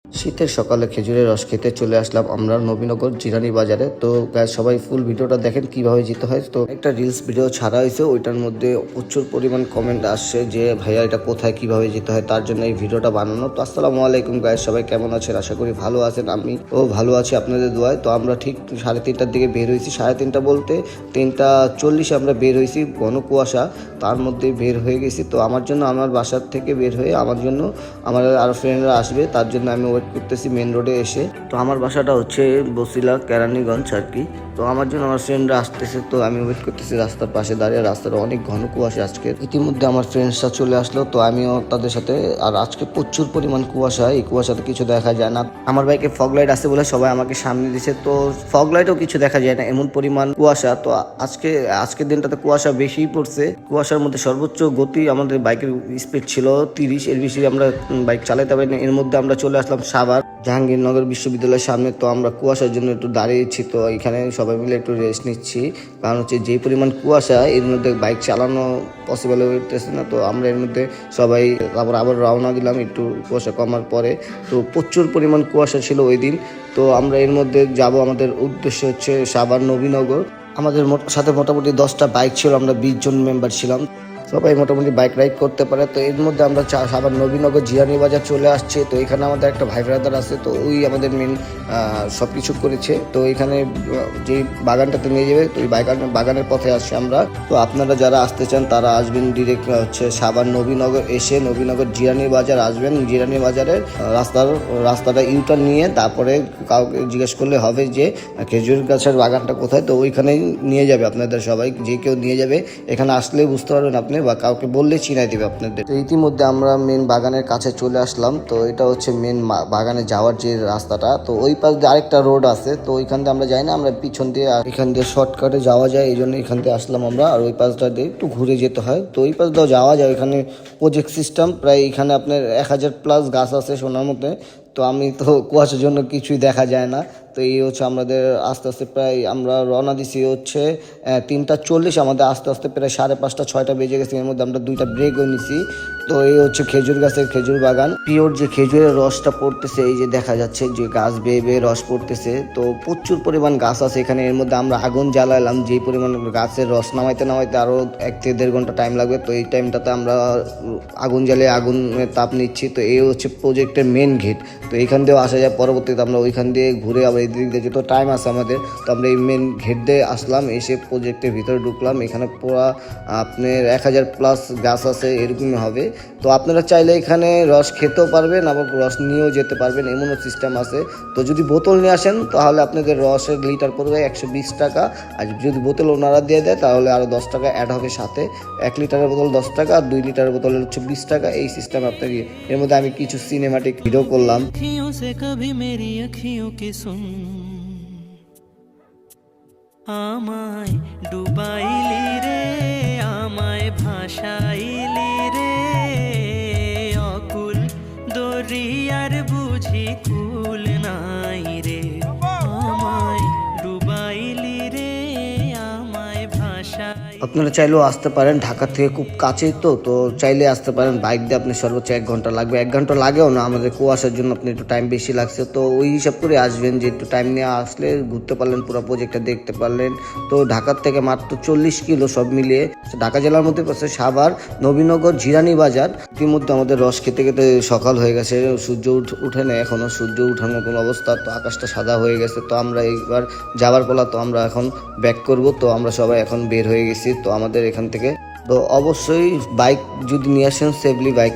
শীতের সকালে খেজুরের রস খেতে চলে আসলাম আমরা নবীনগর জিরানি বাজারে। তো গাইস সবাই ফুল ভিডিওটা দেখেন কিভাবে যেতে হয়। তো একটা রিলস ভিডিও ছাড়া হয়েছে, ওইটার মধ্যে প্রচুর পরিমাণ কমেন্ট আসছে যে ভাইয়া এটা কোথায় কিভাবে যেতে হয়, তার জন্য এই ভিডিওটা বানানো। তো আসসালামু আলাইকুম গাইস, সবাই কেমন আছেন? আশা করি ভালো আছেন। আমি ভালো আছি আপনাদের দোয়ায়। তো আমরা ঠিক 3:30টার দিকে বের হয়েছি, 3:30 বলতে 3:40 আমরা বের হয়েছি। ঘন কুয়াশা, তার মধ্যে বের হয়ে গেছি। তো আমার জন্য, আমার বাসার থেকে বের হয়ে আমার জন্য আমার আরও ফ্রেন্ডরা আসবে, তার জন্য আমি ওয়েট করতেছি মেন রোডে এসে। তো আমার বাসাটা হচ্ছে বসিলা কেরানীগঞ্জ আর কি। তো আমার জন্য আমার ফ্রেন্ডরা আসতেছে, তো আমি ওয়েট করতেছি রাস্তার পাশে দাঁড়িয়ে। রাস্তাটা অনেক ঘন কুয়াশা আজকে। ইতিমধ্যে আমার ফ্রেন্ডসরা চলে আসলো, তো আমিও তাদের সাথে। আর আজকে প্রচুর পরিমাণ কুয়াশা, এই কুয়াশাতে কিছু দেখা যায় না। আমার বাইকে ফগ লাইট আছে বলে সবাই আমাকে সামনে দিছে, তো ফগ লাইটও কিছু দেখা যায় না, এমন পরিমাণ কুয়াশা। তো আজকের দিনটাতে কুয়াশা বেশি পড়ছে। কুয়াশার মধ্যে সর্বোচ্চ গতি আমাদের বাইকের স্পিড ছিল 30, এর বেশি আমরা বাইক চালাতে পারি না। এর মধ্যে আমরা চলে আসলাম সাভার জাহাঙ্গীরনগর বিশ্ববিদ্যালয়ের সামনে। তো আমরা কুয়াশার জন্য একটু দাঁড়িয়েছি, তো এখানে সবাই মিলে একটু রেস্ট নিচ্ছি, কারণ হচ্ছে যে পরিমাণ কুয়াশা, এর মধ্যে বাইক চালানো পসিবল হয়ে উঠতেছে না। তো আমরা এর মধ্যে সবাই তারপর আবার রওনা দিলাম একটু কুয়াশা কমার পরে। তো প্রচুর পরিমাণ কুয়াশা ছিল ওই দিন। তো আমরা এর মধ্যে যাব, আমাদের উদ্দেশ্য হচ্ছে সাভার নবীনগর। আমাদের সাথে মোটামুটি 10টা বাইক ছিল, আমরা 20 জন মেম্বার ছিলাম, সবাই মোটামুটি বাইক রাইড করতে পারে। তো এর মধ্যে আমরা সাভার নবীনগর জিরানি বাজার চলে আসছে। তো এখানে আমাদের একটা ভাই ব্রাদার আছে, তো ওই আমাদের মেন সব কিছু করেছে। তো এখানে যে বাগানটাতে নিয়ে যাবে, তো ওই বাগানের পথে আসছে আমরা। তো আপনারা যারা আসতে চান তারা আসবেন ডিরেক্ট হচ্ছে সাভার নবীনগর এসে নবীনগর জিরানি বাজার আসবেন। জিরানি বাজারের রাস্তাটা ইউটার্ন নিয়ে তারপরে কাউকে জিজ্ঞেস করলে হবে যে খেজুর গাছের বাগানটা কোথায়, তো ওইখানেই নিয়ে যাবে আপনাদের সবাই। যে কেউ নিয়ে যাবে, এখানে আসলে বুঝতে পারবেন আপনি, বা কাউকে বললে চিনাই দিবে আপনাদের। তো ইতিমধ্যে আমরা মেন বাগানের কাছে চলে আসলাম। তো এটা হচ্ছে মেন বাগানে যাওয়ার যে রাস্তাটা। তো ওই পাশ দিয়ে আরেকটা রোড আছে, তো ওইখান দিয়ে আমরা যাই না, আমরা পিছন দিয়ে এখান দিয়ে শর্টকাটে যাওয়া যায়, এই জন্য এখান দিয়ে আসলাম আমরা। আর ওই পাশটা দিয়ে একটু ঘুরে যেতে হয়। তো ওই পাশ দিয়েও যাওয়া যায়, ওইখানে প্রজেক্ট সিস্টেম প্রায় এখানে আপনার 1000+ গাছ আছে সোনার মধ্যে। তো আমি তো কুয়াশার জন্য কিছুই দেখা যায় না। তো এই হচ্ছে আমাদের আস্তে আস্তে প্রায় আমরা রওনা দিছি হচ্ছে 3:40, আমাদের আস্তে আস্তে প্রায় 5:30 6টা বেজে গেছে। এর মধ্যে আমরা 2টা ব্রেকও নিছি। তো এই হচ্ছে খেজুর গাছের খেজুর বাগান, পিওর যে খেজুরের রসটা পড়তেছে, এই যে দেখা যাচ্ছে যে গাছ বেয়ে বেয়ে রস পড়তেছে। তো প্রচুর পরিমাণ গাছ আছে এখানে। এর মধ্যে আমরা আগুন জ্বালালাম, যেই পরিমাণ গাছের রস নামাইতে আরও 1 থেকে 1.5 ঘন্টা টাইম লাগবে। তো এই টাইমটাতে আমরা আগুন জ্বালিয়ে আগুনের তাপ নিচ্ছি। তো এই হচ্ছে প্রজেক্টের মেন গেট। তো এইখান দিয়েও আসা যায়, পরবর্তীতে আমরা ওইখান দিয়ে ঘুরে আবার এই দিক দিয়ে যেহেতু টাইম আছে আমাদের, তো আমরা এই মেন গেট দিয়ে আসলাম, এসে প্রজেক্টের ভিতরে ঢুকলাম। এখানে পুরো আপনার 1000+ গাছ আছে, এরকমই হবে। তো আপনারা চাইলে এখানে রস খেতেও পারবেন, আবার রস নিয়েও যেতে পারবেন, এমনও সিস্টেম আছে। তো যদি বোতল নিয়ে আসেন তাহলে আপনাদের রসের লিটার পড়বে 120 টাকা। আর যদি বোতল ওনারা দিয়ে দেয় তাহলে আরও 10 টাকা অ্যাড হবে সাথে। 1 লিটারের বোতল 10 টাকা, আর 2 লিটারের বোতল হচ্ছে 20 টাকা, এই সিস্টেম আপনাকে। এর মধ্যে আমি কিছু সিনেমাটিক ভিডিও করলাম। আমায় ডুবাইলি রে, আমায় ভাসাইলি রে, অকুল দরিয়ার বুঝি কুল নাই রে। আমায় ডুবাইলি রে, আমায় ভাসাই। আপনারা চাইলেও আসতে পারেন, ঢাকা থেকে খুব কাছেই। তো চাইলে আসতে পারেন। বাইক দিয়ে আপনি সর্বোচ্চ 1 ঘন্টা লাগবে, 1 ঘন্টা লাগেও না, আমাদের কুয়াশার জন্য আপনি একটু টাইম বেশি লাগছে। তো ওই হিসাব করে আসবেন, যে একটু টাইম নিয়ে আসলে ঘুরতে পারলেন, পুরো প্রজেক্টটা দেখতে পারলেন। তো ঢাকার থেকে মাত্র 40 কিলো সব মিলিয়ে। ঢাকা জেলার মধ্যে পড়ছে সাভার নবীনগর জিরানি বাজার। ইতিমধ্যে আমাদের রস খেতে খেতে সকাল হয়ে গেছে, সূর্য উঠে নেই এখনো, সূর্য উঠানোর কোনো অবস্থা। তো আকাশটা সাদা হয়ে গেছে। তো আমরা এইবার যাবার পালা, তো আমরা এখন ব্যাক করব। তো আমরা সবাই এখন বের হয়ে গেছি তো আমাদের এখান থেকে। তো অবশ্যই বাইক যদি নিয়ে আসেন, সেফলি বাইক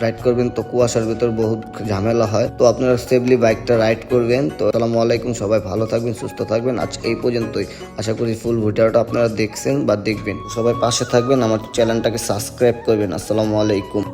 রাইড করবেন। তো কুয়াশার ভিতর বহুত ঝামেলা হয়, তো আপনারা সেফলি বাইকটা রাইড করবেন। তো আসসালামু আলাইকুম, সবাই ভালো থাকবেন, সুস্থ থাকবেন। আজ এই পর্যন্তই। আশা করি ফুল ভিডিওটা আপনারা দেখছেন বা দেখবেন। সবাই পাশে থাকবেন, আমার চ্যানেলটাকে সাবস্ক্রাইব করবেন। আসসালামু আলাইকুম।